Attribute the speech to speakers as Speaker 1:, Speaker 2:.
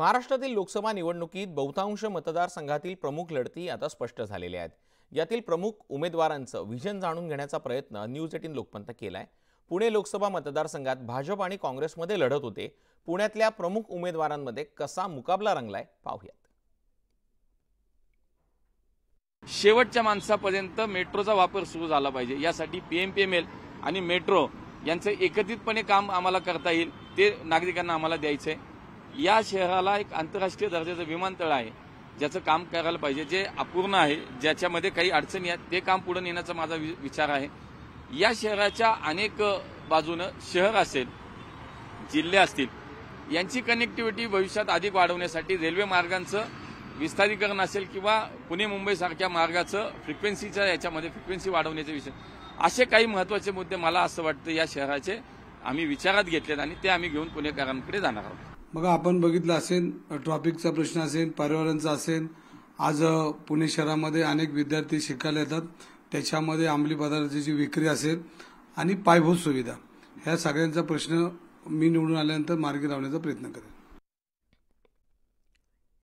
Speaker 1: महाराष्ट्रातील लोकसभा निवडणुकीत बहुतांश मतदारसंघातील प्रमुख लढती आता स्पष्ट झालेल्या आहेत। यातील प्रमुख उमेदवारांचं व्हिजन जाणून घेण्याचा प्रयत्न न्यूज 18 लोकमतने केलाय। पुणे लोकसभा मतदारसंघात भाजप आणि काँग्रेसमध्ये लढत होते। पुण्यातल्या प्रमुख उमेदवारांमध्ये कसा मुकाबला रंगलाय पाहूयात।
Speaker 2: शेवटच्या माणसापर्यंत मेट्रोचा वापर सुरू झाला पाहिजे, यासाठी पीएमपीएमएल आणि मेट्रो यांचं एकत्रितपणे काम आम्हाला करता येईल ते नागरिकांना आम्हाला द्यायचंय। या शहराला एक आंतरराष्ट्रीय दर्जाचं विमानतळ आहे, ज्याचं काम करायला पाहिजे, जे अपूर्ण आहे, ज्याच्यामध्ये काही अडचणी आहेत, ते काम पुढे नेण्याचा माझा विचार आहे। या शहराच्या अनेक बाजूनं शहर असेल, जिल्हे असतील, यांची कनेक्टिव्हिटी भविष्यात अधिक वाढवण्यासाठी रेल्वे मार्गांचं विस्तारीकरण असेल किंवा पुणे मुंबई सारख्या मार्गाचं फ्रिक्वेन्सीच्या याच्यामध्ये फ्रिक्वेन्सी वाढवण्याचे विषय, असे काही महत्त्वाचे मुद्दे मला असं वाटतं या शहराचे आम्ही विचारात घेतलेत आणि ते आम्ही घेऊन पुणेकरांकडे जाणार आहोत।
Speaker 3: मग आपण बघितलं असेल, ट्रॅफिकचा प्रश्न असेल, पर्यावरणाचा असेल, आज पुणे शहरामध्ये अनेक विद्यार्थी शिकायला येतात, त्याच्यामध्ये अंमली पदार्थाची विक्री असेल आणि पायाभूत सुविधा, ह्या सगळ्यांचा प्रश्न मी निवडून आल्यानंतर मार्गी लावण्याचा प्रयत्न करेन।